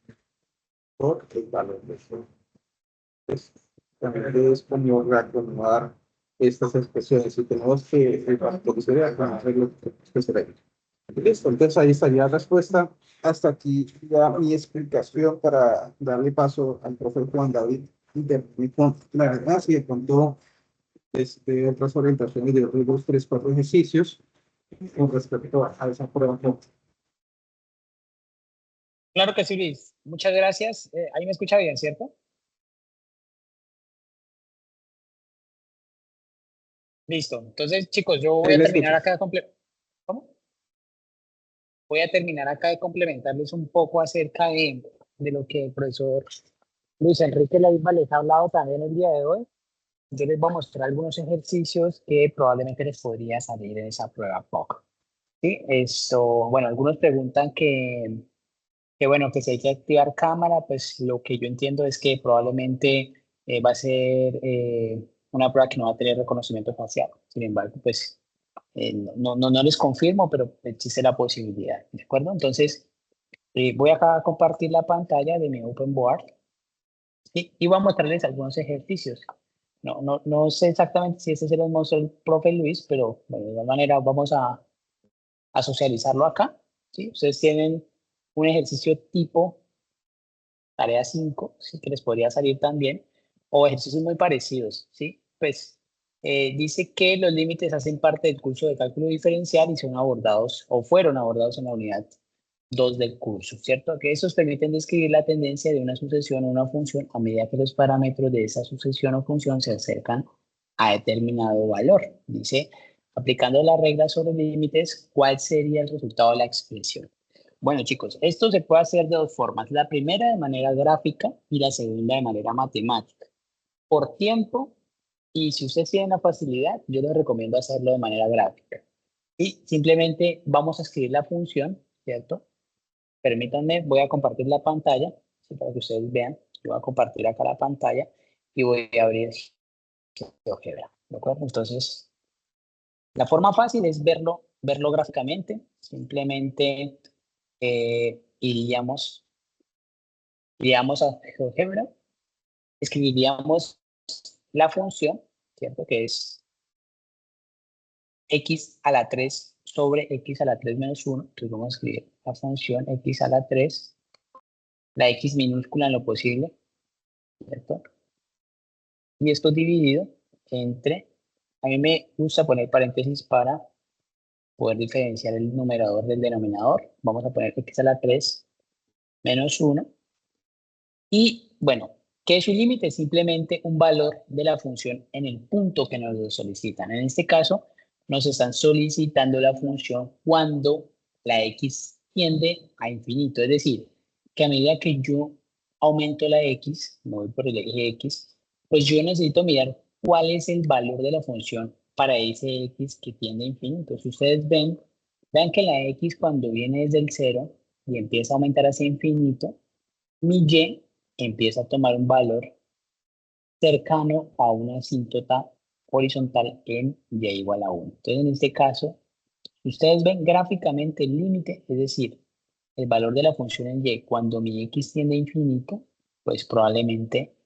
por el valor de eso. Pues, también es como reacomodar estas expresiones y tenemos que factorizar y conocer lo que se ve. Listo, entonces ahí estaría la respuesta. Hasta aquí ya mi explicación para darle paso al profesor Juan David y con la verdad, si de pronto otras orientaciones de otros 2, 3, 4 ejercicios con respecto a esa prueba. Claro que sí, Luis. Muchas gracias. Ahí me escucha bien, ¿cierto? Listo. Entonces, chicos, yo voy Ahí a le terminar escucho. acá ¿Cómo? Voy a terminar acá de complementarles un poco acerca de lo que el profesor Luis Enrique Leiva les ha hablado también el día de hoy. Yo les voy a mostrar algunos ejercicios que probablemente les podría salir en esa prueba POC. ¿Sí? Esto, bueno, algunos preguntan que bueno, que si hay que activar cámara, pues lo que yo entiendo es que probablemente va a ser una prueba que no va a tener reconocimiento facial. Sin embargo, pues no les confirmo, pero existe la posibilidad, ¿de acuerdo? Entonces, voy acá a compartir la pantalla de mi Open Board, ¿sí? Y voy a mostrarles algunos ejercicios. No sé exactamente si este se los mostró el profe Luis, pero bueno, de alguna manera vamos a socializarlo acá, ¿sí? Ustedes tienen un ejercicio tipo tarea 5, ¿sí? Que les podría salir también, o ejercicios muy parecidos, ¿sí? Pues dice que los límites hacen parte del curso de cálculo diferencial y son abordados o fueron abordados en la unidad 2 del curso, ¿cierto? Que esos permiten describir la tendencia de una sucesión o una función a medida que los parámetros de esa sucesión o función se acercan a determinado valor. Dice, aplicando las reglas sobre límites, ¿cuál sería el resultado de la expresión? Bueno, chicos, esto se puede hacer de dos formas. La primera de manera gráfica y la segunda de manera matemática. Por tiempo, y si ustedes tienen la facilidad, yo les recomiendo hacerlo de manera gráfica. Y simplemente vamos a escribir la función, ¿cierto? Permítanme, voy a compartir la pantalla, ¿sí? Para que ustedes vean. Yo voy a compartir acá la pantalla y voy a abrir GeoGebra, ¿de acuerdo? Entonces, la forma fácil es verlo gráficamente. Simplemente iríamos a GeoGebra, escribiríamos la función, ¿cierto? Que es x a la 3 sobre x a la 3 menos 1. Entonces vamos a escribir la función x a la 3, la x minúscula en lo posible, ¿cierto? Y esto dividido entre, a mí me gusta poner paréntesis para poder diferenciar el numerador del denominador. Vamos a poner x a la 3 menos 1. Y bueno, ¿qué es su límite? Simplemente un valor de la función en el punto que nos lo solicitan. En este caso, nos están solicitando la función cuando la x tiende a infinito. Es decir, que a medida que yo aumento la x, me voy por el eje x, pues yo necesito mirar cuál es el valor de la función para ese x que tiende a infinito. Si ustedes vean que la x cuando viene desde el 0 y empieza a aumentar hacia infinito, mi y empieza a tomar un valor cercano a una asíntota horizontal en y igual a 1. Entonces, en este caso, si ustedes ven gráficamente el límite, es decir, el valor de la función en y cuando mi x tiende a infinito, pues probablemente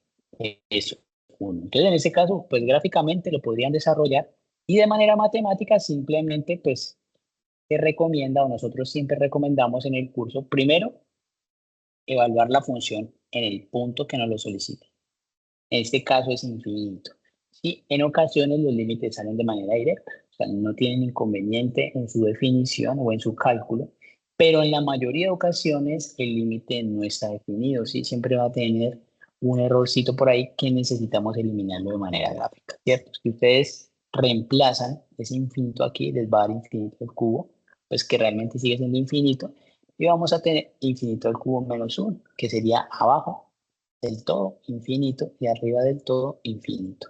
es 1. Entonces, en este caso, pues gráficamente lo podrían desarrollar y de manera matemática simplemente, pues, se recomienda o nosotros siempre recomendamos en el curso, primero, evaluar la función en el punto que nos lo solicita. En este caso es infinito. Y en ocasiones los límites salen de manera directa. sea, no tienen inconveniente en su definición o en su cálculo, pero en la mayoría de ocasiones el límite no está definido, ¿sí? Siempre va a tener un errorcito por ahí que necesitamos eliminarlo de manera gráfica, ¿cierto? Si ustedes reemplazan ese infinito aquí, les va a dar infinito al cubo, pues que realmente sigue siendo infinito, y vamos a tener infinito al cubo menos 1, que sería abajo del todo infinito y arriba del todo infinito.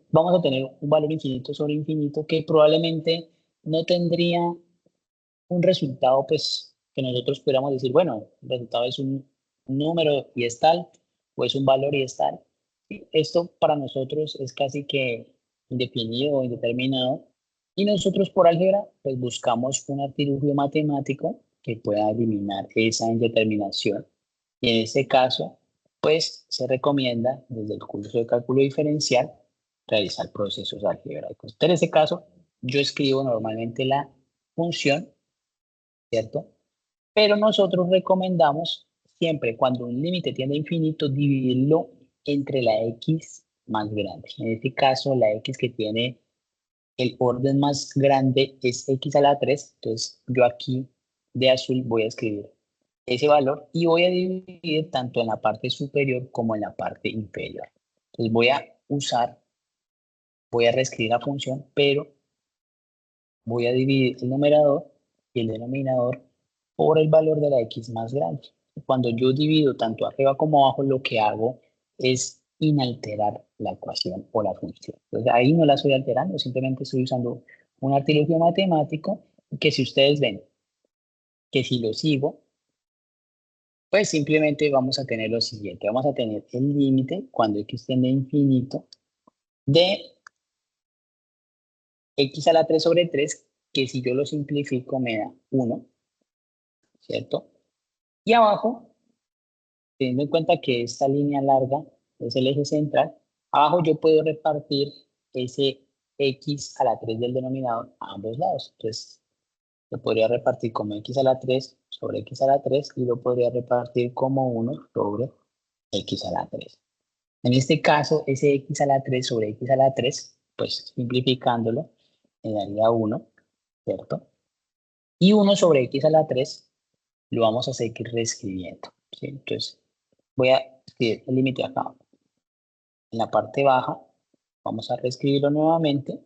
Vamos a tener un valor infinito sobre infinito que probablemente no tendría un resultado, pues, que nosotros pudiéramos decir, bueno, el resultado es un número y es tal, o es un valor y es tal. Y esto para nosotros es casi que indefinido o indeterminado. Y nosotros por álgebra, pues buscamos un artilugio matemático que pueda eliminar esa indeterminación. Y en este caso, pues se recomienda desde el curso de cálculo diferencial realizar procesos algebraicos. En ese caso, yo escribo normalmente la función, ¿cierto? Pero nosotros recomendamos siempre cuando un límite tiende a infinito dividirlo entre la x más grande. En este caso, la x que tiene el orden más grande es x a la 3. Entonces, yo aquí de azul voy a escribir ese valor y voy a dividir tanto en la parte superior como en la parte inferior. Entonces, voy a reescribir la función, pero voy a dividir el numerador y el denominador por el valor de la x más grande. Cuando yo divido tanto arriba como abajo, lo que hago es inalterar la ecuación o la función. Entonces ahí no la estoy alterando, simplemente estoy usando un artilugio matemático que si ustedes ven que si lo sigo, pues simplemente vamos a tener lo siguiente. Vamos a tener el límite cuando x tiende a infinito de x a la 3 sobre 3, que si yo lo simplifico me da 1, ¿cierto? Y abajo, teniendo en cuenta que esta línea larga es el eje central, abajo yo puedo repartir ese x a la 3 del denominador a ambos lados. Entonces, lo podría repartir como x a la 3 sobre x a la 3 y lo podría repartir como 1 sobre x a la 3. En este caso, ese x a la 3 sobre x a la 3, pues simplificándolo, me daría 1, ¿cierto? Y 1 sobre x a la 3 lo vamos a seguir reescribiendo, ¿sí? Entonces, voy a escribir el límite acá. En la parte baja, vamos a reescribirlo nuevamente.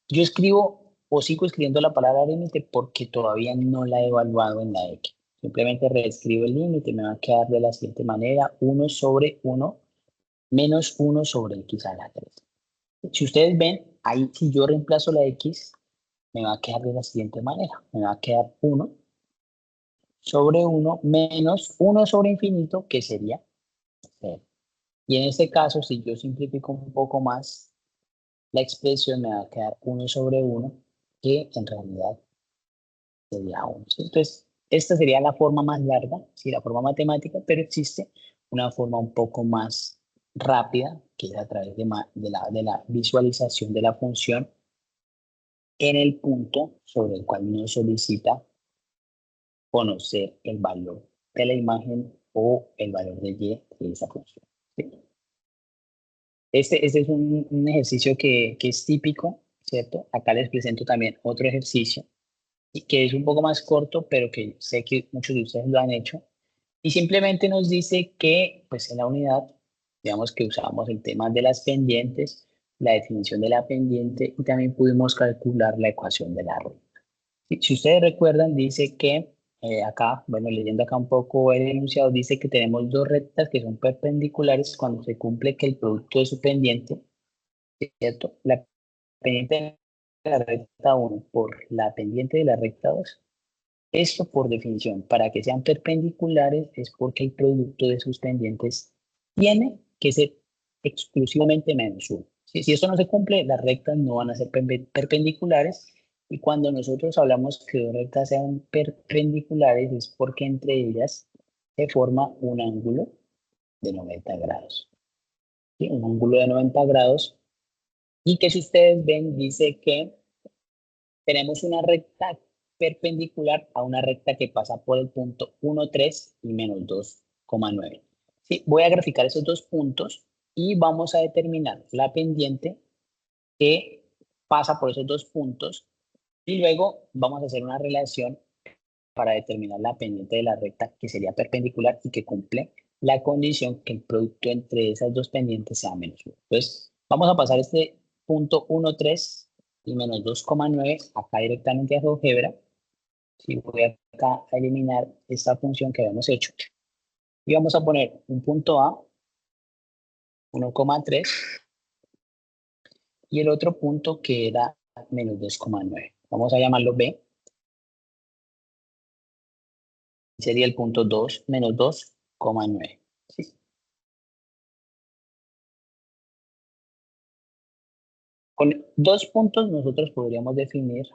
Yo escribo o sigo escribiendo la palabra límite porque todavía no la he evaluado en la X. Simplemente reescribo el límite, me va a quedar de la siguiente manera, 1 sobre 1 menos 1 sobre x a la 3. Si ustedes ven, ahí si yo reemplazo la X, me va a quedar de la siguiente manera. Me va a quedar 1 sobre 1 menos 1 sobre infinito, que sería 0. Y en este caso, si yo simplifico un poco más, la expresión me va a quedar 1 sobre 1, que en realidad sería 1. ¿Sí? Entonces, esta sería la forma más larga, ¿sí? La forma matemática, pero existe una forma un poco más rápida, que es a través de la visualización de la función en el punto sobre el cual uno solicita conocer el valor de la imagen o el valor de y de esa función. ¿Sí? Este es un ejercicio que es típico, ¿cierto? Acá les presento también otro ejercicio y que es un poco más corto, pero que sé que muchos de ustedes lo han hecho. Y simplemente nos dice que, pues en la unidad, digamos que usamos el tema de las pendientes, la definición de la pendiente y también pudimos calcular la ecuación de la rueda. Si ustedes recuerdan, dice que acá, bueno, leyendo acá un poco el enunciado, dice que tenemos dos rectas que son perpendiculares cuando se cumple que el producto de su pendiente, ¿cierto? La pendiente de la recta 1 por la pendiente de la recta 2. Esto por definición, para que sean perpendiculares es porque el producto de sus pendientes tiene que ser exclusivamente menos 1. Si esto no se cumple, las rectas no van a ser perpendiculares y cuando nosotros hablamos que dos rectas sean perpendiculares es porque entre ellas se forma un ángulo de 90 grados. ¿Sí? Un ángulo de 90 grados y que si ustedes ven dice que tenemos una recta perpendicular a una recta que pasa por el punto 1, 3 y menos 2,9. Sí, voy a graficar esos dos puntos y vamos a determinar la pendiente que pasa por esos dos puntos y luego vamos a hacer una relación para determinar la pendiente de la recta que sería perpendicular y que cumple la condición que el producto entre esas dos pendientes sea menos 1. Entonces, vamos a pasar este punto 1, 3 y menos 2,9 acá directamente a GeoGebra. Si voy acá a eliminar esta función que habíamos hecho y vamos a poner un punto A, 1,3 y el otro punto que era menos 2,9. Vamos a llamarlo B. Sería el punto 2 menos 2,9. ¿Sí? Con dos puntos nosotros podríamos definir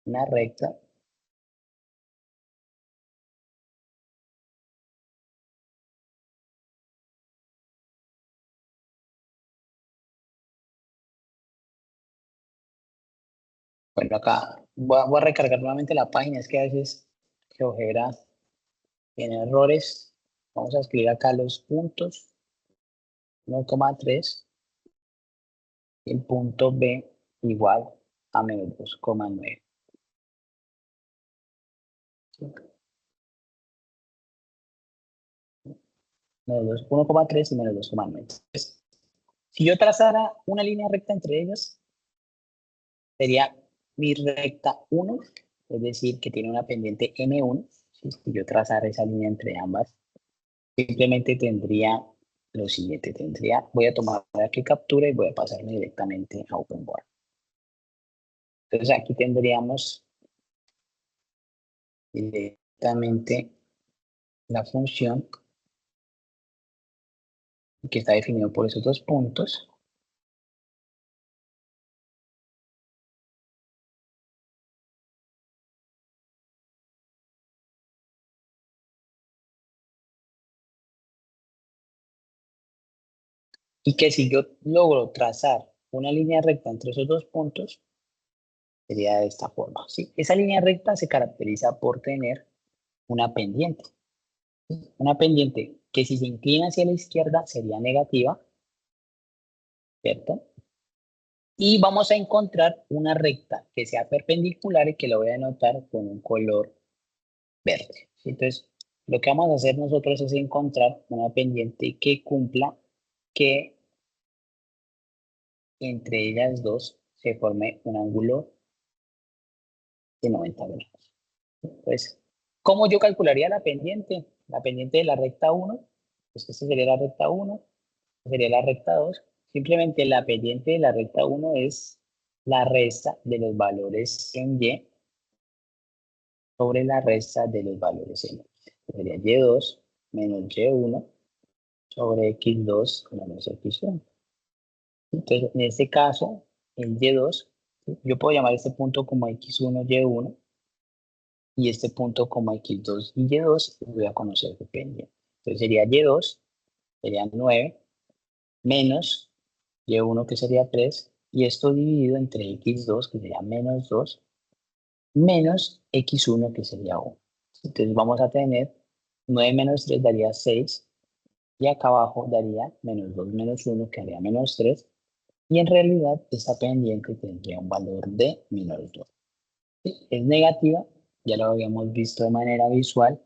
una recta bueno, acá voy a recargar nuevamente la página, es que a veces GeoGebra tiene errores. Vamos a escribir acá los puntos, 1,3, y el punto B igual a menos 2,9. Menos 1,3 y menos 2,9. Entonces, si yo trazara una línea recta entre ellas, sería mi recta 1, es decir, que tiene una pendiente M1. Si yo trazara esa línea entre ambas, simplemente tendría lo siguiente, voy a tomar aquí captura y voy a pasarme directamente a OpenBoard. Entonces aquí tendríamos directamente la función que está definido por esos dos puntos. Y que si yo logro trazar una línea recta entre esos dos puntos, sería de esta forma. ¿Sí? Esa línea recta se caracteriza por tener una pendiente. ¿Sí? Una pendiente que si se inclina hacia la izquierda sería negativa, ¿cierto? Y vamos a encontrar una recta que sea perpendicular y que lo voy a denotar con un color verde. ¿Sí? Entonces, lo que vamos a hacer nosotros es encontrar una pendiente que cumpla que entre ellas dos se forme un ángulo de 90 grados. Pues, ¿cómo yo calcularía la pendiente? La pendiente de la recta 1, pues esta sería la recta 1, sería la recta 2. Simplemente la pendiente de la recta 1 es la resta de los valores en Y sobre la resta de los valores en X. Sería Y2 menos Y1 sobre X2 menos X1. Entonces, en este caso, el Y2, yo puedo llamar este punto como X1, Y1, y este punto como X2 y Y2, voy a conocer su pendiente. Entonces sería Y2, sería 9, menos Y1, que sería 3, y esto dividido entre X2, que sería menos 2, menos X1, que sería 1. Entonces vamos a tener 9 menos 3 daría 6, y acá abajo daría menos 2 menos 1, que haría menos 3, y en realidad esta pendiente tendría un valor de menos 2. ¿Sí? Es negativa, ya lo habíamos visto de manera visual,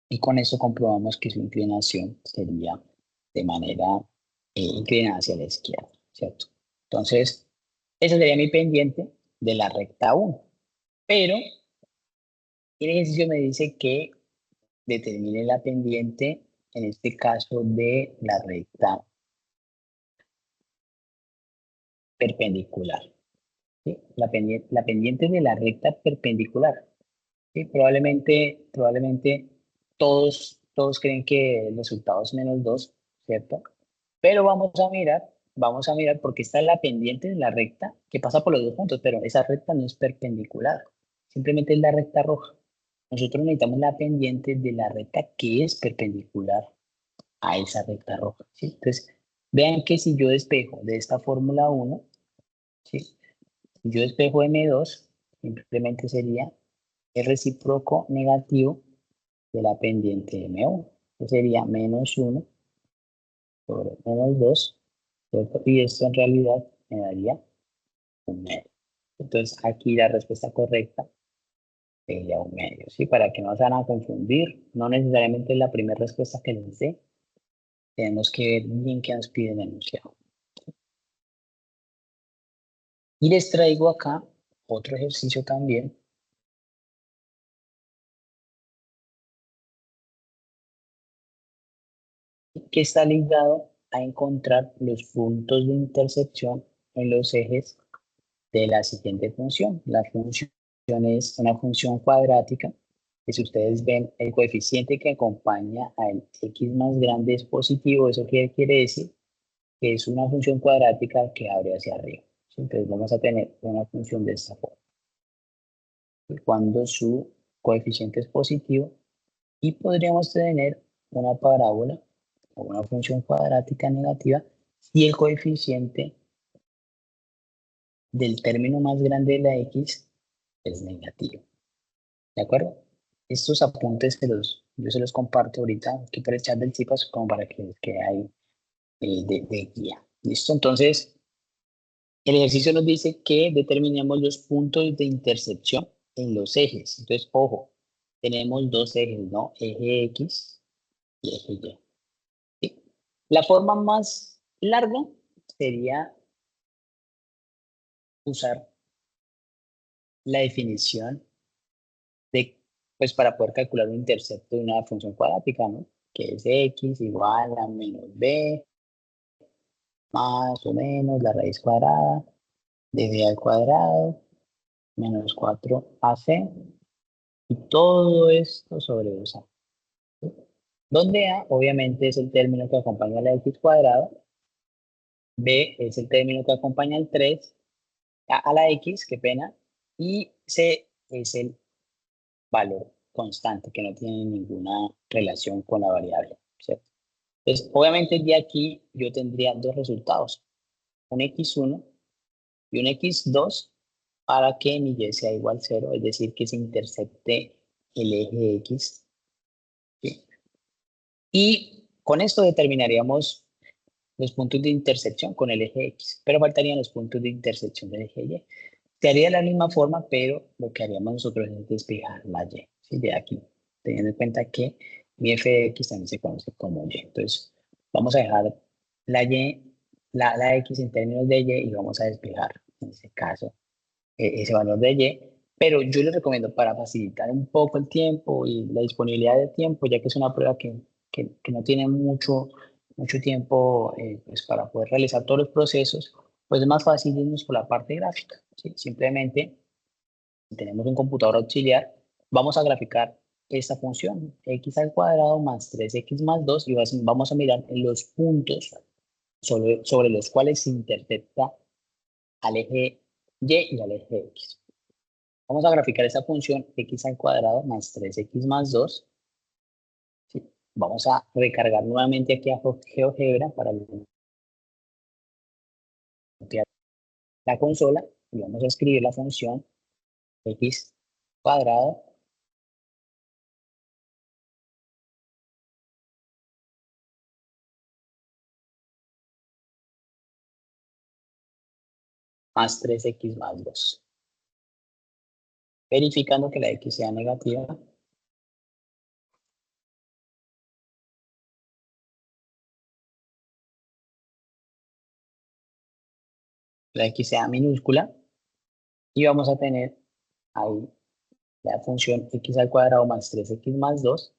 y con eso comprobamos que su inclinación sería de manera inclinada hacia la izquierda, ¿cierto? Entonces, esa sería mi pendiente de la recta 1. Pero el ejercicio me dice que determine la pendiente, en este caso, de la recta perpendicular. ¿Sí? La pendiente de la recta perpendicular. ¿Sí? Probablemente todos creen que el resultado es menos 2, ¿cierto? Pero vamos a mirar porque está la pendiente de la recta que pasa por los dos puntos, pero esa recta no es perpendicular, simplemente es la recta roja. Nosotros necesitamos la pendiente de la recta que es perpendicular a esa recta roja, ¿sí? Entonces, vean que si yo despejo de esta fórmula 1, ¿sí? Si yo despejo M2, simplemente sería el recíproco negativo de la pendiente M1, que sería menos 1 sobre menos 2, ¿cierto? Y esto en realidad me daría 1 medio. Entonces, aquí la respuesta correcta sería 1 medio, ¿sí? Para que no se van a confundir, no necesariamente es la primera respuesta que les dé. Tenemos que ver bien qué nos pide el enunciado. Y les traigo acá otro ejercicio también. Que está ligado a encontrar los puntos de intersección en los ejes de la siguiente función. La función es una función cuadrática, que si ustedes ven el coeficiente que acompaña al x más grande es positivo. ¿Eso qué quiere decir? Que es una función cuadrática que abre hacia arriba. Entonces vamos a tener una función de esta forma. Cuando su coeficiente es positivo, y podríamos tener una parábola o una función cuadrática negativa si el coeficiente del término más grande de la x es negativo. ¿De acuerdo? Estos apuntes yo se los comparto ahorita aquí por el chat del CIPAS como para que les quede ahí de guía. ¿Listo? Entonces, el ejercicio nos dice que determinemos los puntos de intersección en los ejes. Entonces, ojo, tenemos dos ejes, ¿no? Eje X y eje Y. ¿Sí? La forma más larga sería usar la definición de, pues para poder calcular un intercepto de una función cuadrática, ¿no? Que es x igual a menos b más o menos la raíz cuadrada de b al cuadrado menos 4ac y todo esto sobre 2a. ¿Sí? Donde a obviamente es el término que acompaña a la x cuadrada, b es el término que acompaña al 3, a la x, qué pena, y c es el valor constante que no tiene ninguna relación con la variable, ¿cierto? Entonces, obviamente de aquí yo tendría dos resultados, un x1 y un x2 para que mi y sea igual a 0, es decir, que se intersecte el eje x, ¿sí? Y con esto determinaríamos los puntos de intersección con el eje x, pero faltarían los puntos de intersección del eje y. Se haría de la misma forma, pero lo que haríamos nosotros es despejar la y, ¿sí? De aquí, teniendo en cuenta que mi f de x también se conoce como y. Entonces, vamos a dejar la y, la x en términos de y y vamos a despejar, en este caso, ese valor de y. Pero yo les recomiendo para facilitar un poco el tiempo y la disponibilidad de tiempo, ya que es una prueba que no tiene mucho tiempo pues para poder realizar todos los procesos, pues es más fácil irnos por la parte gráfica, ¿sí? Simplemente, si tenemos un computador auxiliar, vamos a graficar esta función, x al cuadrado más 3x más 2, y vamos a mirar los puntos sobre los cuales se intersecta al eje y al eje x. Vamos a graficar esa función x al cuadrado más 3x más 2. ¿Sí? Vamos a recargar nuevamente aquí a GeoGebra para limpiar la consola y vamos a escribir la función x cuadrado más 3x más 2. Verificando que la x sea negativa. La x sea minúscula y vamos a tener ahí la función x al cuadrado más 3x más 2.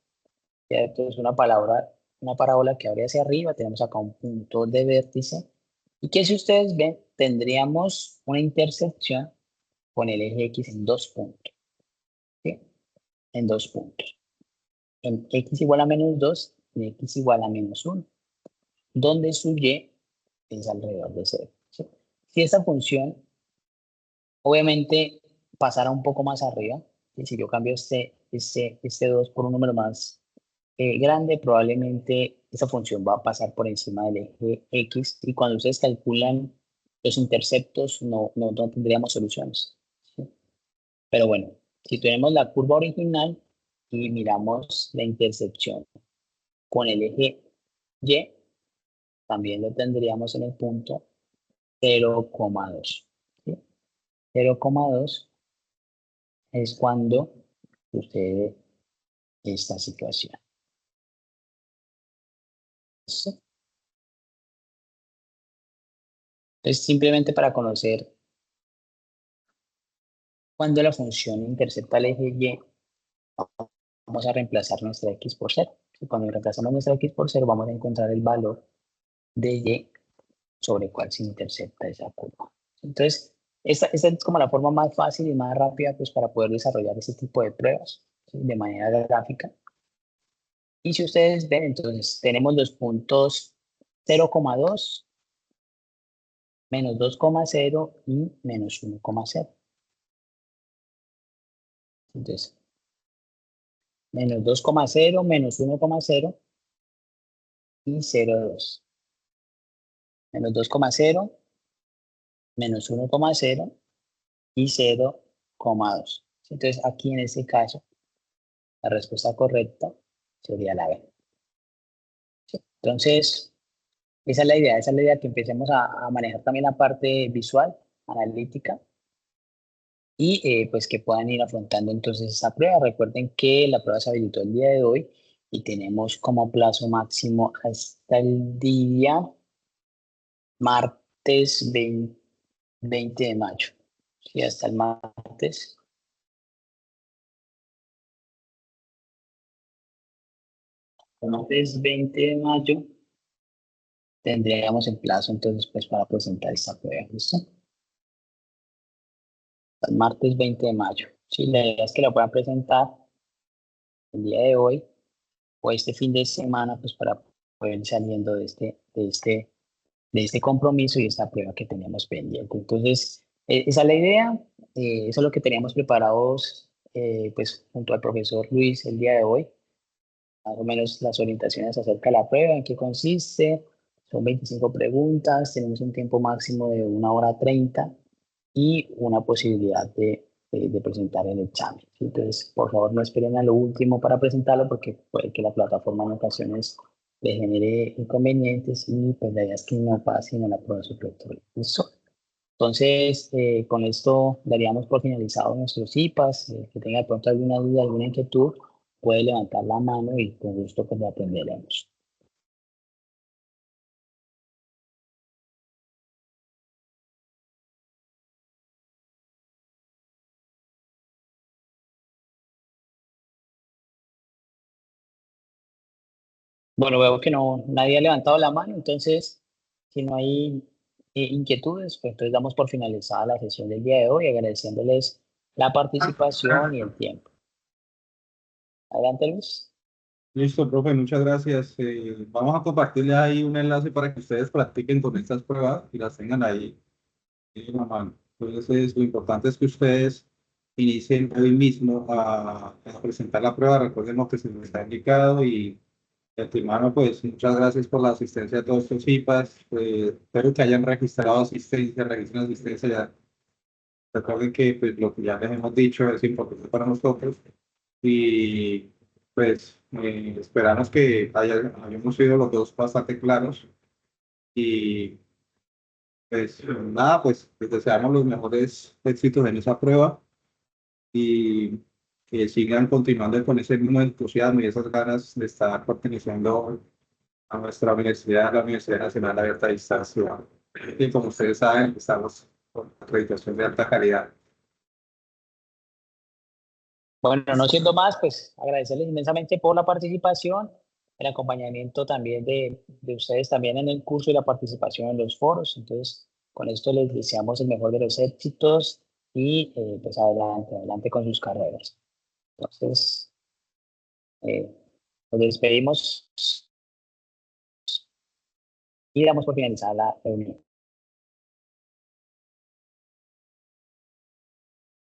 Esto es una parábola que abre hacia arriba. Tenemos acá un punto de vértice y que si ustedes ven tendríamos una intersección con el eje x en dos puntos, ¿sí? En dos puntos, en x igual a menos 2 y x igual a menos 1, donde su y es alrededor de 0, ¿sí? Si esta función obviamente pasara un poco más arriba, ¿sí? Si yo cambio este 2 por un número más grande, probablemente esa función va a pasar por encima del eje x y cuando ustedes calculan los interceptos no tendríamos soluciones, ¿sí? Pero bueno, si tenemos la curva original y miramos la intersección con el eje y, también lo tendríamos en el punto 0,2. ¿Sí? 0,2 es cuando sucede esta situación. ¿Listo? Entonces, simplemente para conocer cuando la función intercepta el eje Y, vamos a reemplazar nuestra x por 0. Y cuando reemplazamos nuestra x por 0, vamos a encontrar el valor de Y sobre cuál se intercepta esa curva. Entonces, esta es como la forma más fácil y más rápida pues, para poder desarrollar ese tipo de pruebas, ¿sí? De manera gráfica. Y si ustedes ven, entonces tenemos los puntos 0,2, menos 2,0 y menos 1,0. Entonces, menos 2,0, menos 1,0 y 0,2. Menos 2,0, menos 1,0 y 0,2. Entonces, aquí en este caso, la respuesta correcta sería la B. ¿Sí? Entonces, esa es la idea que empecemos a manejar también la parte visual, analítica, y pues que puedan ir afrontando entonces esa prueba. Recuerden que la prueba se habilitó el día de hoy y tenemos como plazo máximo hasta el día martes 20 de mayo. Sí, hasta el martes. Martes 20 de mayo tendríamos el plazo entonces pues para presentar esta prueba. ¿Listo? Hasta el martes 20 de mayo. Sí, la idea es que la puedan presentar el día de hoy o este fin de semana pues para poder ir saliendo de este compromiso y esta prueba que teníamos pendiente. Entonces, esa es la idea, eso es lo que teníamos preparados pues junto al profesor Luis el día de hoy, más o menos las orientaciones acerca de la prueba, en qué consiste, son 25 preguntas, tenemos un tiempo máximo de 1 hora 30 y una posibilidad de presentar el examen. Entonces, por favor, no esperen a lo último para presentarlo porque puede que la plataforma en ocasiones le genere inconvenientes y pues la idea es que no pase y no la prueba supletoria. ¿Listo? Entonces, con esto daríamos por finalizado nuestros IPAs. Que tenga de pronto alguna duda, alguna inquietud, puede levantar la mano y con gusto pues la atenderemos. Bueno, veo que no, nadie ha levantado la mano, entonces, si no hay inquietudes, pues entonces damos por finalizada la sesión del día de hoy, agradeciéndoles la participación y el tiempo. Adelante, Luis. Listo, profe, muchas gracias. Vamos a compartirle ahí un enlace para que ustedes practiquen con estas pruebas y las tengan ahí en la mano. Entonces, lo importante es que ustedes inicien hoy mismo a presentar la prueba. Recuerden lo que se les está indicado y de antemano, pues muchas gracias por la asistencia a todos estos IPAs. Espero que hayan registrado asistencia, registren asistencia ya. Recuerden que pues, lo que ya les hemos dicho es importante para nosotros y pues esperamos que hayamos sido los dos bastante claros y pues nada, pues les deseamos los mejores éxitos en esa prueba y que sigan continuando con ese mismo entusiasmo y esas ganas de estar perteneciendo a nuestra universidad, la Universidad Nacional Abierta a Distancia. Y como ustedes saben, estamos con acreditación de alta calidad. Bueno, no siendo más, pues agradecerles inmensamente por la participación, el acompañamiento también de ustedes también en el curso y la participación en los foros. Entonces, con esto les deseamos el mejor de los éxitos y pues adelante, adelante con sus carreras. Entonces, eh, nos despedimos y damos por finalizada la reunión.